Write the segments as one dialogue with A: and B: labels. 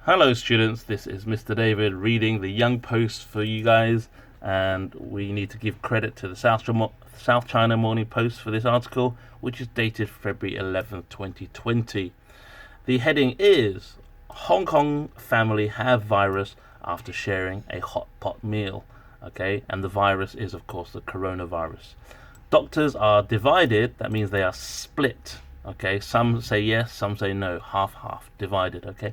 A: Hello students, this is Mr. David reading the Young Post for you guys, and we need to give credit to the South China Morning Post for this article, which is dated February 11th, 2020. The heading is Hong Kong family have virus after sharing a hot pot meal. Okay, and the virus is of course the coronavirus. Doctors are divided, that means they are split. Okay, some say yes, some say no, half, divided. Okay,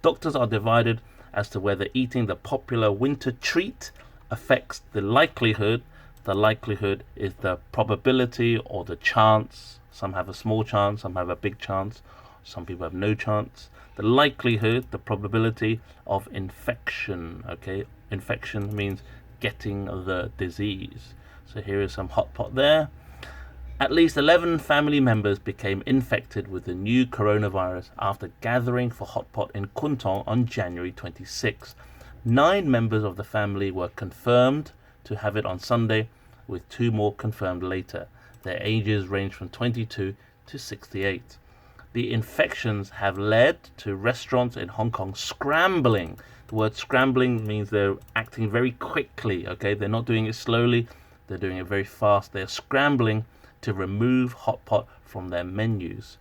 A: doctors are divided as to whether eating the popular winter treat affects the likelihood. The likelihood is the probability or the chance. Some have a small chance, some have a big chance, some people have no chance. The likelihood, the probability of infection. Okay, infection means getting the disease. So here is some hot pot there. At least 11 family members became infected with the new coronavirus after gathering for hot pot in Kuntong on January 26. 9 members of the family were confirmed to have it on Sunday, with 2 more confirmed later. Their ages range from 22 to 68. The infections have led to restaurants in Hong Kong scrambling. The word scrambling means they're acting very quickly, okay? They're not doing it slowly, they're doing it very fast. They're scrambling to remove hot pot from their menus.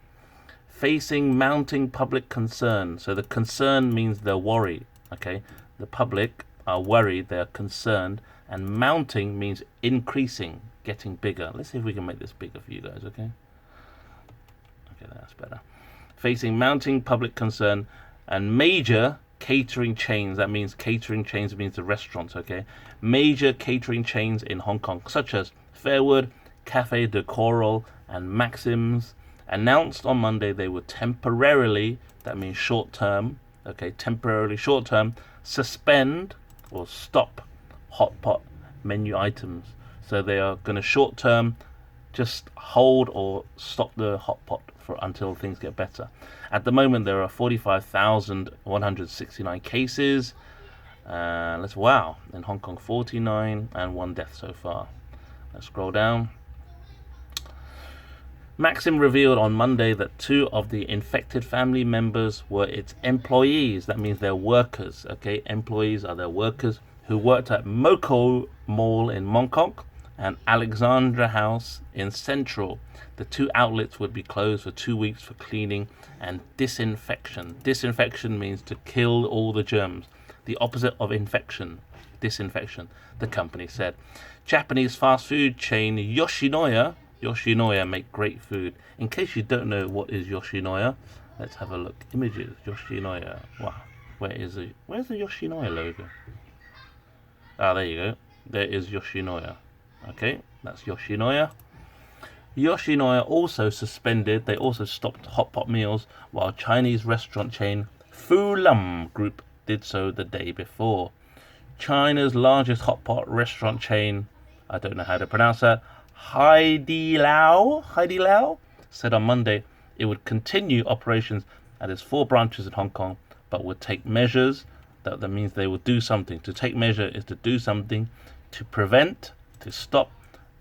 A: Facing mounting public concern. So the concern means they're worried, okay? The public are worried, they're concerned, and mounting means increasing, getting bigger. Let's see if we can make this bigger for you guys, okay? Okay, that's better. Facing mounting public concern and major catering chains. That means catering chains means the restaurants, okay? Major catering chains in Hong Kong, such as Fairwood, Cafe de Coral, and Maxim's, announced on Monday they would temporarily, that means short term, okay, temporarily short term, suspend or stop hot pot menu items. So they are going to short term just hold or stop the hot pot for until things get better. At the moment, there are 45,169 cases. In Hong Kong, 49 and 1 death so far. Let's scroll down. Maxim revealed on Monday that 2 of the infected family members were its employees. That means they're workers. Okay, employees are their workers who worked at Moko Mall in Mongkok and Alexandra House in Central. The 2 outlets would be closed for 2 weeks for cleaning and disinfection. Disinfection means to kill all the germs. The opposite of infection, disinfection, the company said. Japanese fast food chain Yoshinoya make great food. In case you don't know what is Yoshinoya, let's have a look. Images, Yoshinoya. Wow. Where's the Yoshinoya logo? There you go. There is Yoshinoya. Okay, that's Yoshinoya. Yoshinoya also stopped hot pot meals, while Chinese restaurant chain Fulam Group did so the day before. China's largest hot pot restaurant chain, I don't know how to pronounce that, Haidilao, said on Monday it would continue operations at its 4 branches in Hong Kong, but would take measures. That means they will do something. To take measure is to do something to prevent, to stop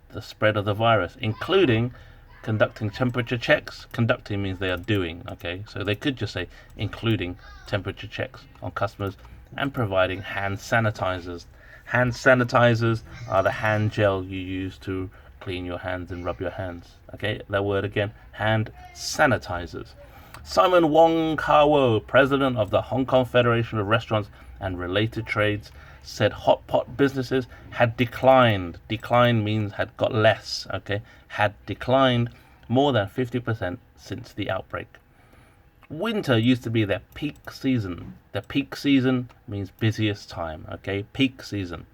A: the spread of the virus, including conducting temperature checks. Conducting means they are doing, okay? So they could just say including temperature checks on customers and providing hand sanitizers. Hand sanitizers are the hand gel you use to clean your hands and rub your hands. Okay, that word again, hand sanitizers. Simon Wong Kar-Wo, president of the Hong Kong Federation of Restaurants and Related Trades, said hot pot businesses had declined. Decline means had got less, okay? Had declined more than 50% since the outbreak. Winter used to be their peak season. The peak season means busiest time, okay? Peak season.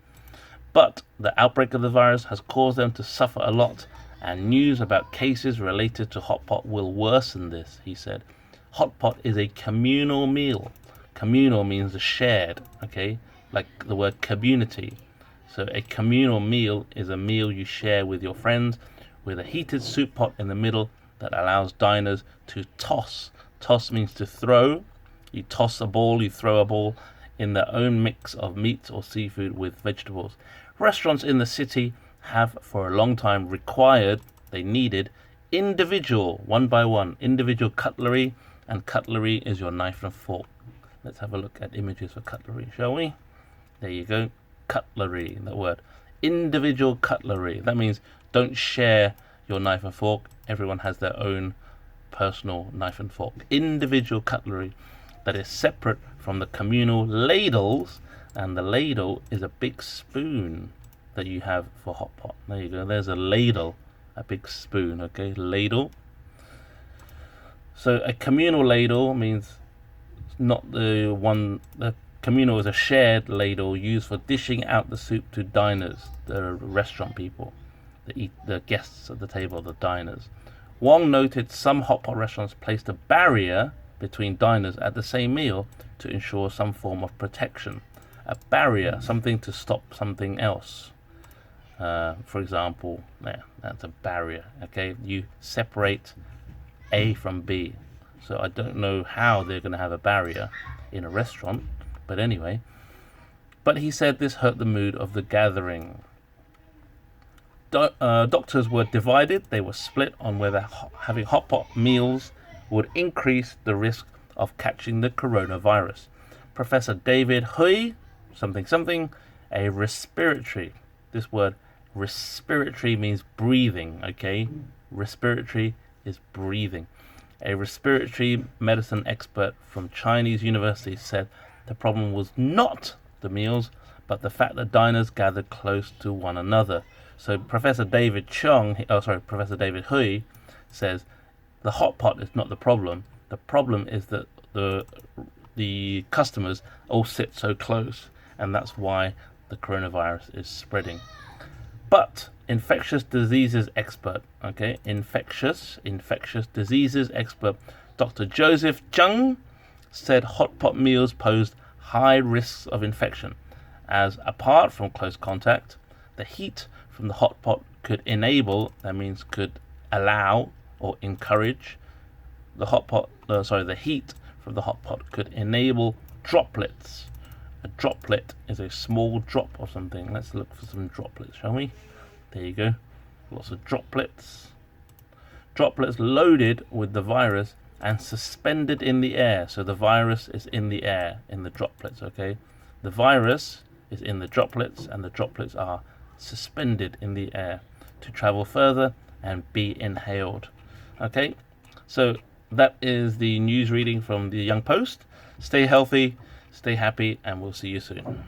A: But the outbreak of the virus has caused them to suffer a lot, and news about cases related to hot pot will worsen this, he said. Hot pot is a communal meal. Communal means shared, okay? Like the word community. So a communal meal is a meal you share with your friends, with a heated soup pot in the middle that allows diners to toss. Toss means to throw. You toss a ball, you throw a ball in their own mix of meat or seafood with vegetables. Restaurants in the city have for a long time they needed individual, one by one, individual cutlery, and cutlery is your knife and fork. Let's have a look at images for cutlery, shall we? There you go. Cutlery, that word. Individual cutlery. That means don't share your knife and fork. Everyone has their own personal knife and fork. Individual cutlery that is separate from the communal ladles, and the ladle is a big spoon that you have for hot pot. There you go. There's a ladle, a big spoon. Okay, ladle. So a communal ladle means not the one. The communal is a shared ladle used for dishing out the soup to diners, the restaurant people, the guests at the table, the diners. Wong noted some hot pot restaurants placed a barrier between diners at the same meal to ensure some form of protection. A barrier, something to stop something else. For example, yeah, that's a barrier. Okay, you separate A from B. So I don't know how they're going to have a barrier in a restaurant, but anyway. But he said this hurt the mood of the gathering. Doctors were divided. They were split on whether having hot pot meals would increase the risk of catching the coronavirus. Professor David Hui, a respiratory. This word respiratory means breathing, okay? Respiratory is breathing. A respiratory medicine expert from Chinese university said the problem was not the meals, but the fact that diners gathered close to one another. So Professor David Hui says the hot pot is not the problem. The problem is that the customers all sit so close, and that's why the coronavirus is spreading. But infectious diseases expert, infectious diseases expert Dr. Joseph Chung said hot pot meals posed high risks of infection, as apart from close contact, the heat from the hot pot could allow or encourage the heat from the hot pot could enable droplets. A droplet is a small drop of something. Let's look for some droplets, shall we? There you go. Lots of droplets. Droplets loaded with the virus and suspended in the air. So the virus is in the air, in the droplets, okay? The virus is in the droplets, and the droplets are suspended in the air to travel further and be inhaled. Okay, so that is the news reading from the Young Post. Stay healthy, stay happy, and we'll see you soon.